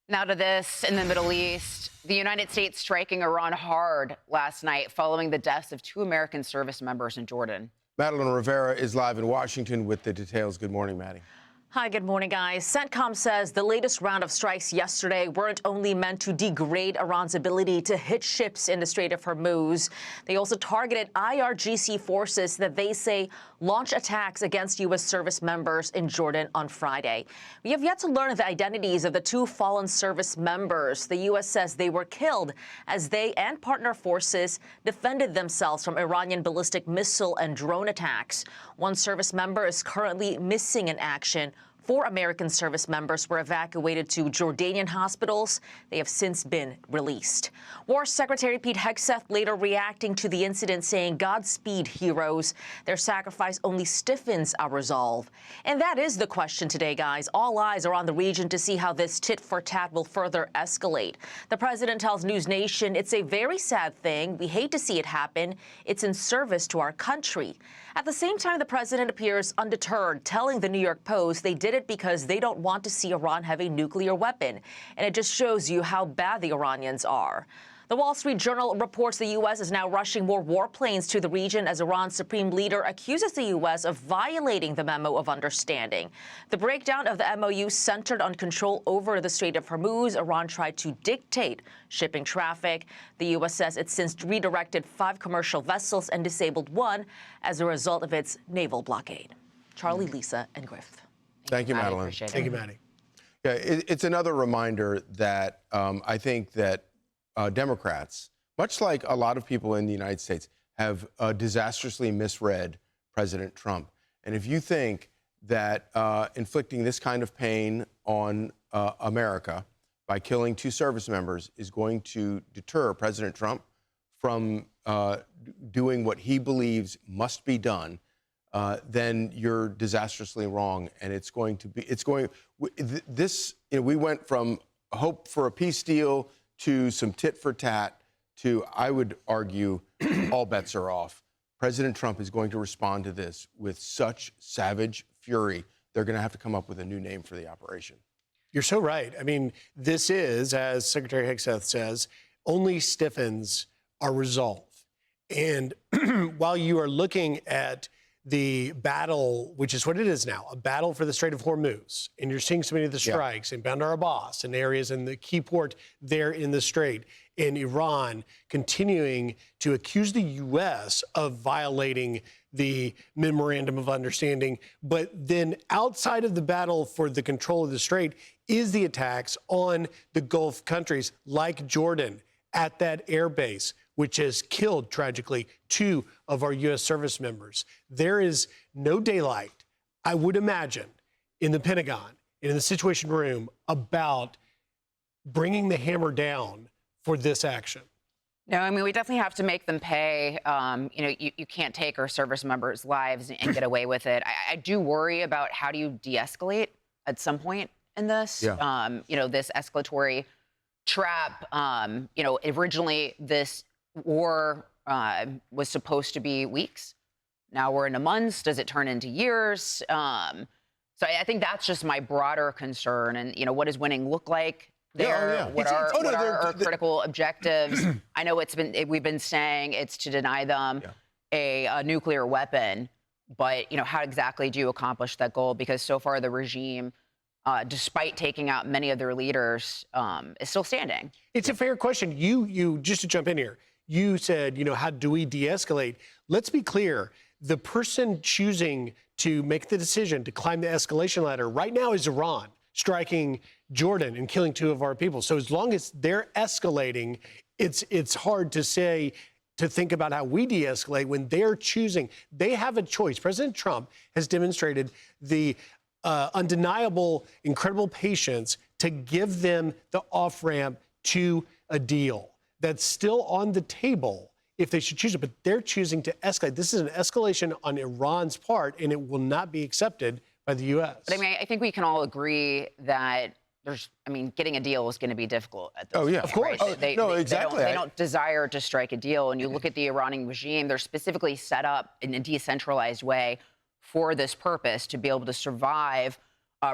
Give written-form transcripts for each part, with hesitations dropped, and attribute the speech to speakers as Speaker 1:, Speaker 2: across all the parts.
Speaker 1: Now to this in the Middle East. The United States striking Iran hard last night following the deaths of 2 American service members in Jordan.
Speaker 2: Madeleine Rivera is live in Washington with the details. Good morning, Maddie.
Speaker 3: Hi, good morning, guys. CENTCOM says the latest round of strikes yesterday weren't only meant to degrade Iran's ability to hit ships in the Strait of Hormuz. They also targeted IRGC forces that they say launched attacks against U.S. service members in Jordan on Friday. We have yet to learn the identities of the 2 fallen service members. The U.S. says they were killed as they and partner forces defended themselves from Iranian ballistic missile and drone attacks. One service member is currently missing in action. 4 American service members were evacuated to Jordanian hospitals. They have since been released. War Secretary Pete Hegseth later reacting to the incident, saying, "Godspeed, heroes. Their sacrifice only stiffens our resolve." And that is the question today, guys. All eyes are on the region to see how this tit-for-tat will further escalate. The president tells News Nation it's a very sad thing. We hate to see it happen. It's in service to our country. At the same time, the president appears undeterred, telling the New York Post they did it because they don't want to see Iran have a nuclear weapon. And it just shows you how bad the Iranians are. The Wall Street Journal reports the U.S. is now rushing more warplanes to the region as Iran's supreme leader accuses the U.S. of violating the Memo of Understanding. The breakdown of the MOU centered on control over the Strait of Hormuz. Iran tried to dictate shipping traffic. The U.S. says it's since redirected 5 commercial vessels and disabled 1 as a result of its naval blockade. Charlie, Lisa, and Griff.
Speaker 2: Thank you, Madeleine.
Speaker 4: Thank you, Maddie.
Speaker 2: Yeah, it's another reminder that I think that Democrats, much like a lot of people in the United States, have disastrously misread President Trump. And if you think that inflicting this kind of pain on America by killing 2 service members is going to deter President Trump from doing what he believes must be done, then you're disastrously wrong. And we went from hope for a peace deal to some tit for tat to, I would argue, all bets are off. President Trump is going to respond to this with such savage fury. They're going to have to come up with a new name for the operation.
Speaker 4: You're so right. I mean, this is, as Secretary Hegseth says, only stiffens our resolve. And while you are looking at the battle, which is what it is now, a battle for the Strait of Hormuz, and you're seeing so many of the strikes in Bandar Abbas and areas in the key port there in the Strait, in Iran continuing to accuse the U.S. of violating the Memorandum of Understanding. But then outside of the battle for the control of the Strait is the attacks on the Gulf countries like Jordan at that air base, which has killed, tragically, 2 of our U.S. service members. There is no daylight, I would imagine, in the Pentagon, in the Situation Room, about bringing the hammer down for this action.
Speaker 1: No, I mean, we definitely have to make them pay. You can't take our service members' lives and get away with it. I do worry about how do you de-escalate at some point in this, this escalatory trap. Originally this war was supposed to be weeks. Now we're into months. Does it turn into years? So I think that's just my broader concern. And, what does winning look like there? What are our critical objectives? I know we've been saying it's to deny them a nuclear weapon. But, how exactly do you accomplish that goal? Because so far the regime, despite taking out many of their leaders, is still standing.
Speaker 4: It's a fair question. You just to jump in here, you said, how do we de-escalate? Let's be clear. The person choosing to make the decision to climb the escalation ladder right now is Iran, striking Jordan and killing 2 of our people. So as long as they're escalating, it's hard to think about how we de-escalate when they're choosing. They have a choice. President Trump has demonstrated the undeniable, incredible patience to give them the off-ramp to a deal that's still on the table if they should choose it, but they're choosing to escalate. This is an escalation on Iran's part, and it will not be accepted by the U.S.
Speaker 1: But I think we can all agree that getting a deal is going to be difficult at this point.
Speaker 4: Of course.
Speaker 1: Right?
Speaker 2: Exactly.
Speaker 1: They don't desire to strike a deal. And you look at the Iranian regime, they're specifically set up in a decentralized way for this purpose, to be able to survive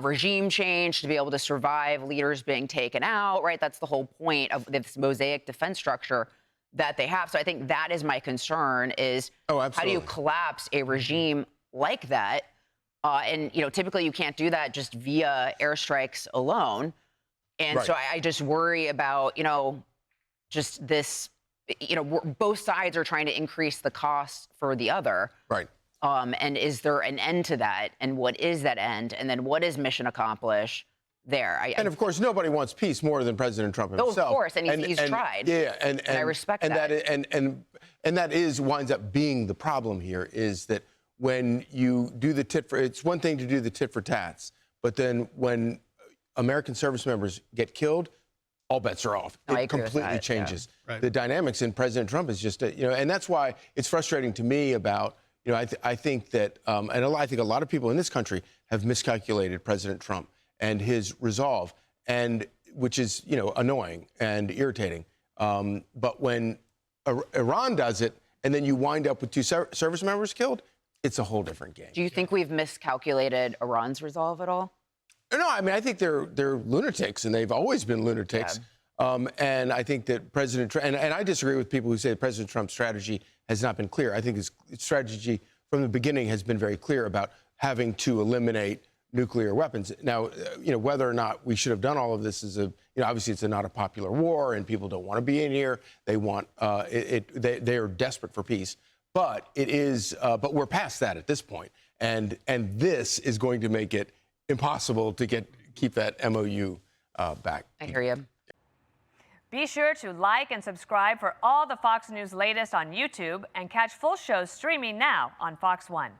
Speaker 1: regime change to be able to survive leaders being taken out, right? That's the whole point of this mosaic defense structure that they have. So I think that is my concern is how do you collapse a regime like that? And, typically you can't do that just via airstrikes alone. And so I just worry about, just this, both sides are trying to increase the cost for the other.
Speaker 2: Right.
Speaker 1: And is there an end to that? And what is that end? And then what is mission accomplished there?
Speaker 2: And of course, nobody wants peace more than President Trump himself.
Speaker 1: Oh, of course, and he's tried.
Speaker 2: Yeah, and
Speaker 1: I respect that.
Speaker 2: And that winds up being the problem here is that when you do the tit for, it's one thing to do the tit for tats, but then when American service members get killed, all bets are off. It completely changes the dynamics. And President Trump is just, and that's why it's frustrating to me about, I think that, I think a lot of people in this country have miscalculated President Trump and his resolve, and which is, annoying and irritating. But when Iran does it, and then you wind up with two service members killed, it's a whole different game.
Speaker 1: Do you think we've miscalculated Iran's resolve at all?
Speaker 2: No, I mean, I think they're lunatics, and they've always been lunatics. And I think that President Trump, and I disagree with people who say that President Trump's strategy has not been clear. I think his strategy from the beginning has been very clear about having to eliminate nuclear weapons. Now, whether or not we should have done all of this is obviously it's not a popular war, and people don't want to be in here. They want they are desperate for peace, but it is. But we're past that at this point, and this is going to make it impossible to keep that MOU back.
Speaker 1: I hear you.
Speaker 5: Be sure to like and subscribe for all the Fox News latest on YouTube and catch full shows streaming now on Fox One.